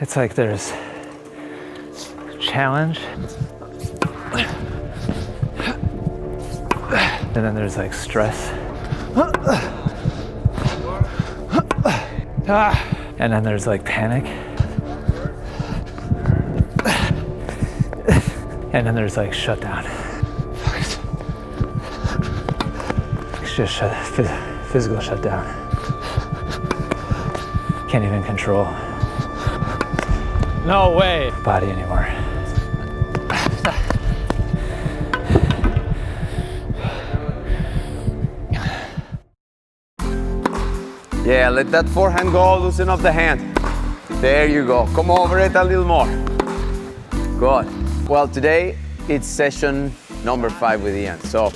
It's like there's challenge, and then there's like stress, and then there's like panic, and then there's like shutdown. It's just physical shutdown. Can't even control. No way. Body anymore. Yeah, let that forehand go, loosen up the hand. There you go, come over it a little more. Good. Well, today it's session number 5 with Ian. So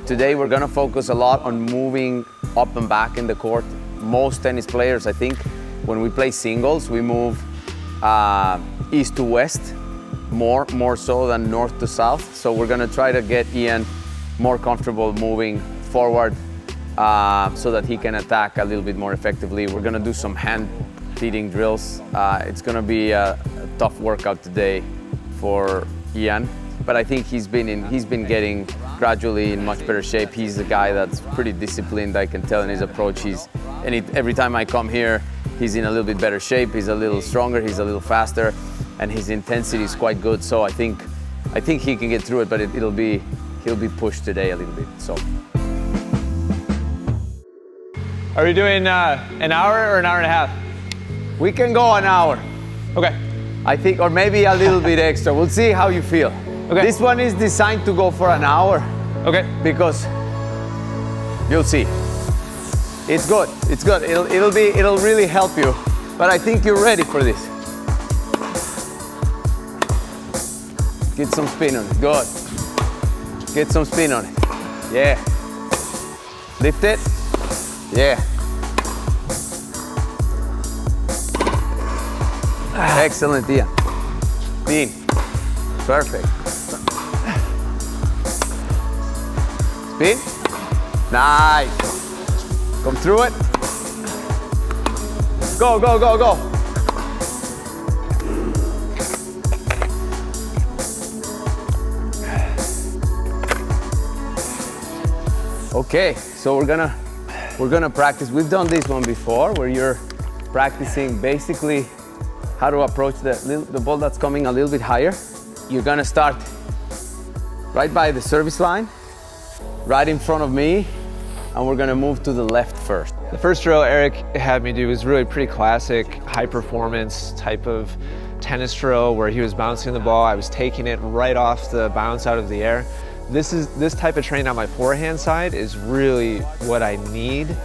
today we're gonna focus a lot on moving up and back in the court. Most tennis players, I think, when we play singles, we move east to west, more so than north to south. So we're gonna try to get Ian more comfortable moving forward so that he can attack a little bit more effectively. We're gonna do some hand feeding drills. It's gonna be a tough workout today for Ian, but I think he's been getting gradually in much better shape. He's a guy that's pretty disciplined, I can tell in his approach. Every time I come here, he's in a little bit better shape, he's a little stronger, he's a little faster, and his intensity is quite good. So I think he can get through it, but he'll be pushed today a little bit. So. Are we doing an hour or an hour and a half? We can go an hour. Okay. I think, or maybe a little bit extra. We'll see how you feel. Okay. This one is designed to go for an hour. Okay. Because you'll see. It's good. It's good. It'll really help you. But I think you're ready for this. Get some spin on it. Good. Get some spin on it. Yeah. Lift it. Yeah. Excellent, Ian. Spin. Perfect. Spin. Nice. Come through it. Go, go, go, go. Okay, so we're gonna practice. We've done this one before, where you're practicing basically how to approach the ball that's coming a little bit higher. You're gonna start right by the service line, right in front of me, and we're gonna move to the left first. The first drill Eric had me do was really pretty classic, high performance type of tennis drill where he was bouncing the ball. I was taking it right off the bounce out of the air. This type of training on my forehand side is really what I need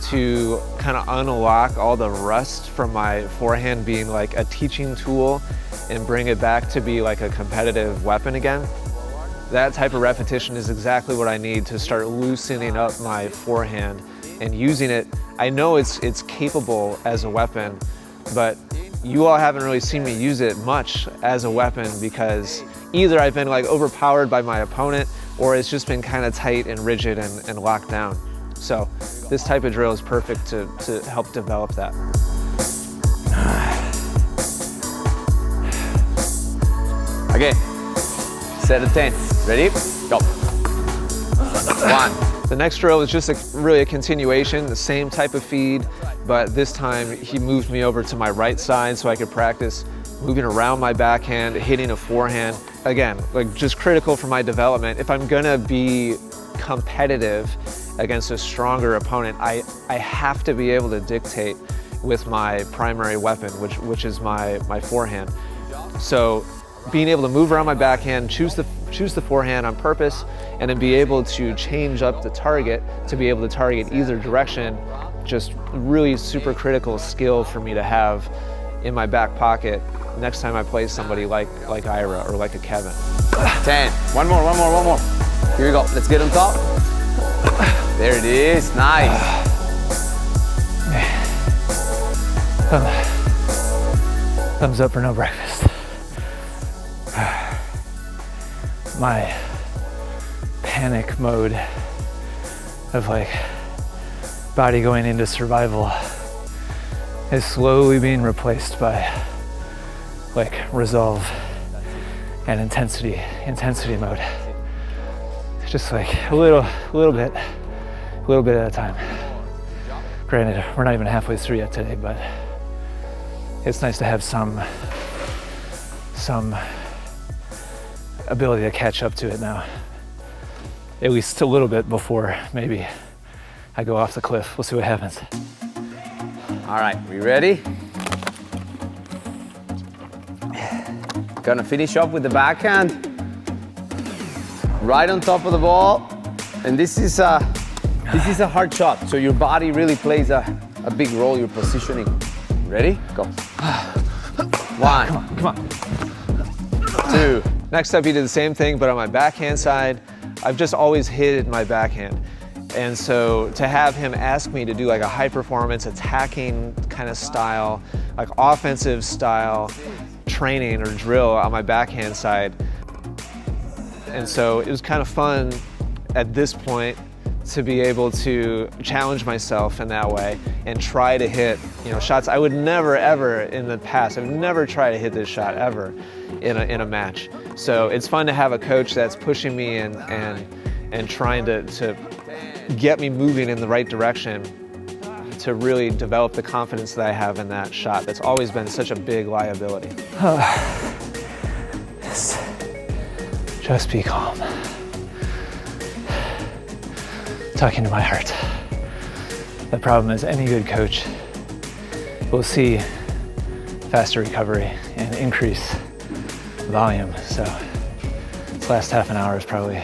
to kind of unlock all the rust from my forehand being like a teaching tool and bring it back to be like a competitive weapon again. That type of repetition is exactly what I need to start loosening up my forehand and using it. I know it's capable as a weapon, but you all haven't really seen me use it much as a weapon because either I've been like overpowered by my opponent or it's just been kind of tight and rigid and locked down. So this type of drill is perfect to help develop that. Again, set of 10. Ready? Go. 1. The next drill is just really a continuation, the same type of feed, but this time he moved me over to my right side so I could practice moving around my backhand, hitting a forehand. Again, like just critical for my development. If I'm gonna be competitive against a stronger opponent, I have to be able to dictate with my primary weapon, which is my forehand. So being able to move around my backhand, choose the forehand on purpose, and then be able to change up the target to be able to target either direction, just really super critical skill for me to have in my back pocket next time I play somebody like Ira or like a Kevin. 10. One more. Here we go. Let's get on top. There it is. Nice. Thumbs up for no breakfast. My panic mode of like body going into survival is slowly being replaced by like resolve and intensity mode. Just like a little bit at a time. Granted, we're not even halfway through yet today, but it's nice to have some ability to catch up to it now. At least a little bit before maybe I go off the cliff. We'll see what happens. All right, we ready? Gonna finish up with the backhand. Right on top of the ball. And this is a hard shot, so your body really plays a big role, your positioning. Ready? Go. One. Come on. Two. Next up, he did the same thing, but on my backhand side. I've just always hit my backhand. And so to have him ask me to do like a high performance attacking kind of style, like offensive style training or drill on my backhand side. And so it was kind of fun at this point to be able to challenge myself in that way and try to hit, shots I would never ever in the past. I've never tried to hit this shot ever in a match. So it's fun to have a coach that's pushing me and trying to get me moving in the right direction to really develop the confidence that I have in that shot. That's always been such a big liability. Just be calm. Talking to my heart. The problem is any good coach will see faster recovery and increase volume. So this last half an hour is probably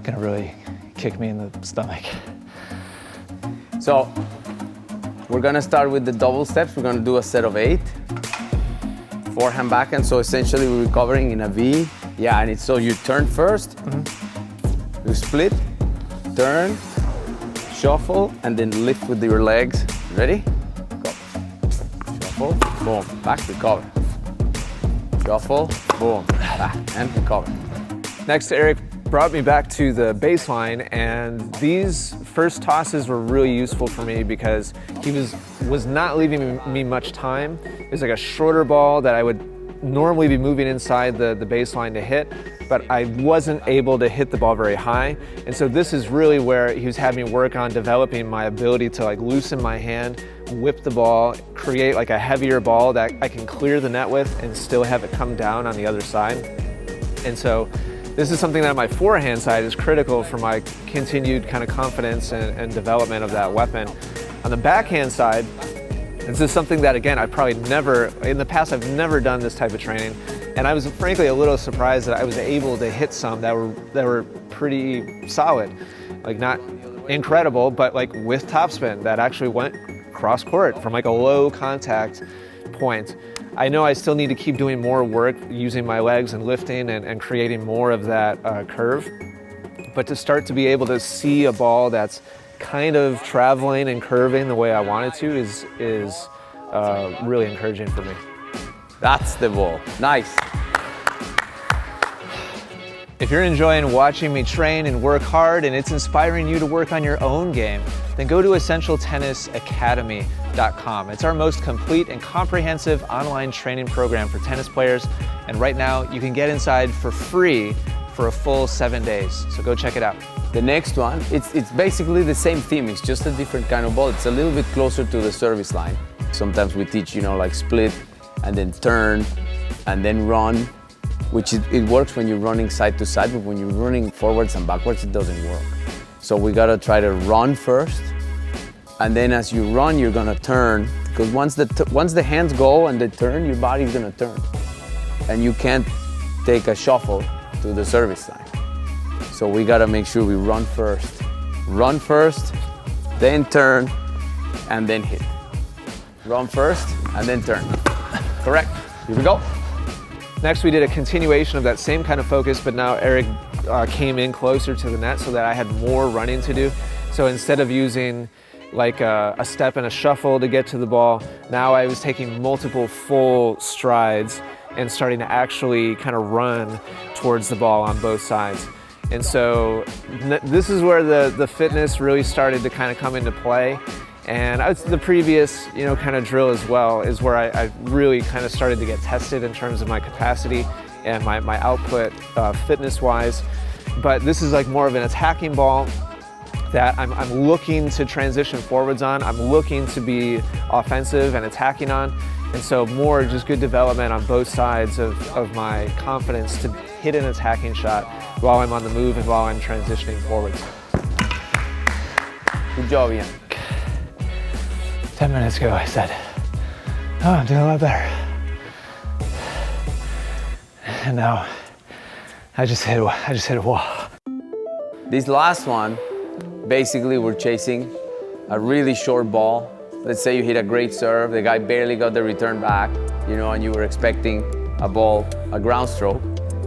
gonna really kick me in the stomach. So we're gonna start with the double steps. We're gonna do a set of 8. Forehand, backhand. So essentially we're recovering in a V. Yeah, and it's so you turn first, you split, turn, shuffle, and then lift with your legs. Ready? Go. Shuffle, boom, back, recover. Shuffle, boom, back, and recover. Next, Eric brought me back to the baseline, and these first tosses were really useful for me because he was not leaving me much time. It was like a shorter ball that I would normally be moving inside the baseline to hit, but I wasn't able to hit the ball very high. And so this is really where he was having me work on developing my ability to like loosen my hand, whip the ball, create like a heavier ball that I can clear the net with and still have it come down on the other side. And so this is something that on my forehand side is critical for my continued kind of confidence and development of that weapon. On the backhand side, this is something that, again, in the past, I've never done this type of training. And I was frankly a little surprised that I was able to hit some that were pretty solid. Like not incredible, but like with topspin that actually went cross court from like a low contact point. I know I still need to keep doing more work using my legs and lifting and creating more of that curve. But to start to be able to see a ball that's kind of traveling and curving the way I want it to is really encouraging for me. That's the ball. Nice. If you're enjoying watching me train and work hard and it's inspiring you to work on your own game, then go to EssentialTennisAcademy.com. It's our most complete and comprehensive online training program for tennis players. And right now you can get inside for free for a full 7 days. So go check it out. The next one, it's basically the same theme. It's just a different kind of ball. It's a little bit closer to the service line. Sometimes we teach, like split and then turn and then run, which it works when you're running side to side, but when you're running forwards and backwards, it doesn't work. So we gotta try to run first, and then as you run, you're gonna turn, because once the hands go and they turn, your body's gonna turn. And you can't take a shuffle to the service line. So we gotta make sure we run first, then turn, and then hit. Run first, and then turn. Correct. Here we go. Next, we did a continuation of that same kind of focus, but now Eric came in closer to the net so that I had more running to do. So instead of using like a step and a shuffle to get to the ball, now I was taking multiple full strides and starting to actually kind of run towards the ball on both sides. And so this is where the fitness really started to kind of come into play. And the previous, kind of drill as well is where I really kind of started to get tested in terms of my capacity and my output fitness-wise. But this is like more of an attacking ball that I'm looking to transition forwards on. I'm looking to be offensive and attacking on. And so more just good development on both sides of my confidence to hit an attacking shot while I'm on the move and while I'm transitioning forwards. Good job, Ian. 10 minutes ago I said, oh, I'm doing a lot better. And now I just hit a wall. This last one, basically we're chasing a really short ball. Let's say you hit a great serve, the guy barely got the return back, and you were expecting a ground stroke,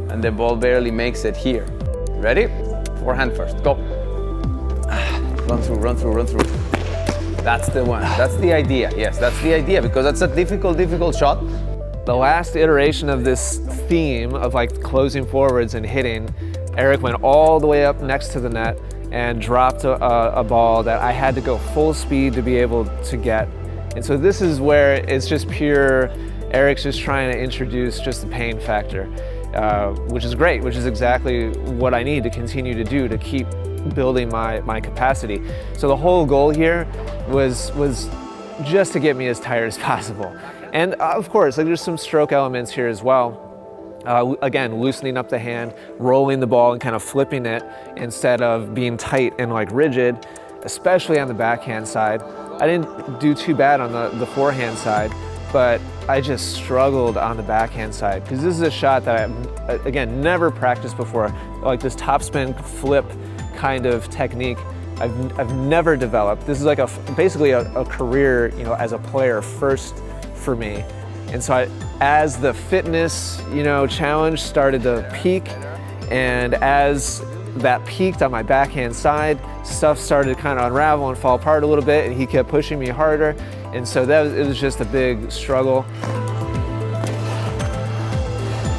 and the ball barely makes it here. Ready? Forehand first, go. Run through. That's the one, that's the idea. Yes, that's the idea, because that's a difficult shot. The last iteration of this theme of like closing forwards and hitting, Eric went all the way up next to the net and dropped a ball that I had to go full speed to be able to get. And so this is where it's just pure, Eric's just trying to introduce just the pain factor, which is great, which is exactly what I need to continue to do to keep building my capacity. So the whole goal here was just to get me as tired as possible. And of course, like, there's some stroke elements here as well. Again, loosening up the hand, rolling the ball and kind of flipping it instead of being tight and like rigid, especially on the backhand side. I didn't do too bad on the forehand side, but I just struggled on the backhand side because this is a shot that I, again, never practiced before. Like this topspin flip kind of technique, I've never developed. This is like basically a career, as a player first for me. And so as the fitness, challenge started to peak, and as that peaked on my backhand side, stuff started to kind of unravel and fall apart a little bit, and he kept pushing me harder. And so it was just a big struggle.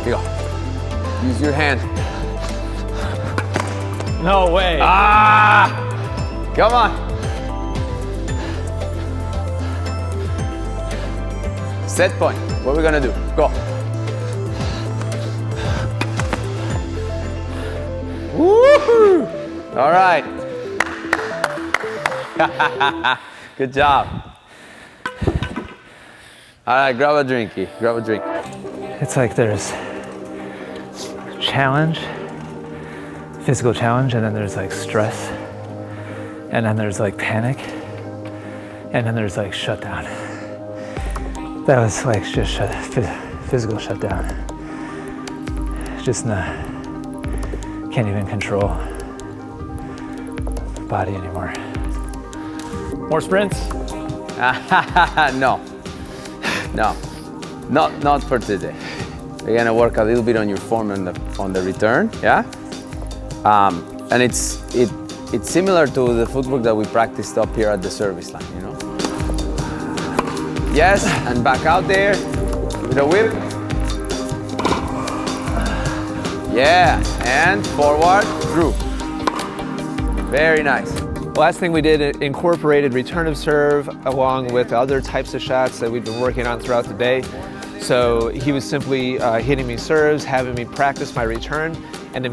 Here you go. Use your hand. No way. Come on. Set point. What are we gonna do? Go. Woohoo! All right. Good job. All right, grab a drinky. Grab a drink. It's like there's challenge, physical challenge, and then there's like stress, and then there's like panic, and then there's like shutdown. That was like just physical shutdown. Just can't even control the body anymore. More sprints? No, not for today. We're gonna work a little bit on your form on the return, yeah. And it's similar to the footwork that we practiced up here at the service line, Yes, and back out there with a whip. Yeah, and forward, through. Very nice. The last thing we did incorporated return of serve along with other types of shots that we've been working on throughout the day. So he was simply hitting me serves, having me practice my return, and then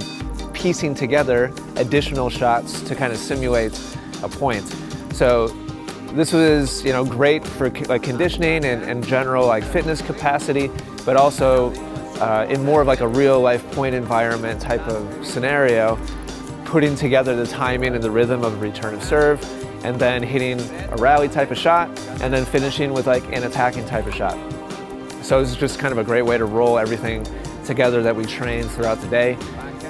piecing together additional shots to kind of simulate a point. So this was, great for like conditioning and general like fitness capacity, but also in more of like a real life point environment type of scenario, putting together the timing and the rhythm of a return of serve, and then hitting a rally type of shot, and then finishing with like an attacking type of shot. So it's just kind of a great way to roll everything together that we train throughout the day,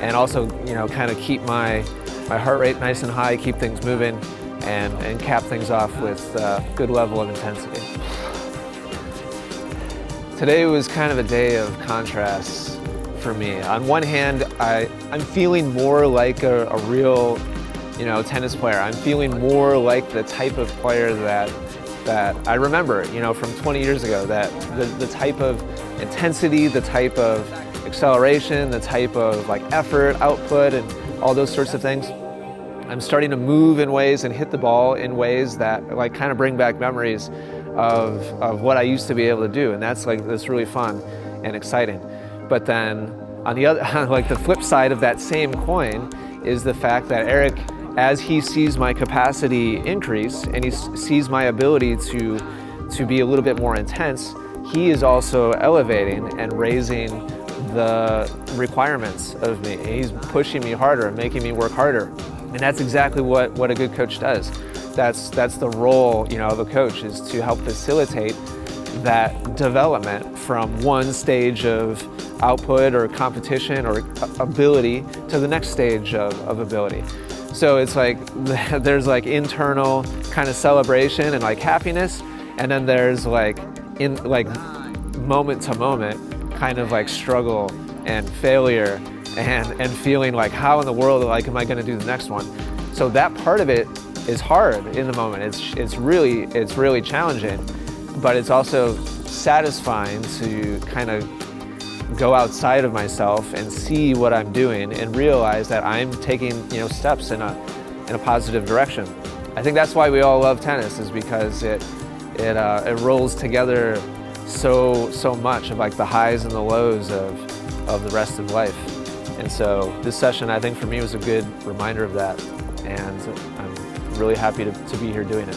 and also, kind of keep my heart rate nice and high, keep things moving, and cap things off with a good level of intensity. Today was kind of a day of contrasts for me. On one hand, I'm feeling more like a real, tennis player. I'm feeling more like the type of player that I remember, from 20 years ago, that the type of intensity, the type of acceleration, the type of like effort, output, and all those sorts of things. I'm starting to move in ways and hit the ball in ways that like kind of bring back memories of what I used to be able to do, and that's really fun and exciting. But then on the other, like the flip side of that same coin is the fact that Eric, as he sees my capacity increase and he sees my ability to be a little bit more intense, he is also elevating and raising the requirements of me. He's pushing me harder and making me work harder. And that's exactly what a good coach does. That's the role, of a coach, is to help facilitate that development from one stage of output or competition or ability to the next stage of ability. So it's like there's like internal kind of celebration and like happiness, and then there's like moment to moment kind of like struggle and failure and feeling like, how in the world am I going to do the next one? So that part of it is hard in the moment. It's really challenging, but it's also satisfying to kind of go outside of myself and see what I'm doing and realize that I'm taking steps in a positive direction. I think that's why we all love tennis, is because it rolls together so much of like the highs and the lows of the rest of life. And so this session, I think for me, was a good reminder of that, and I'm really happy to be here doing it.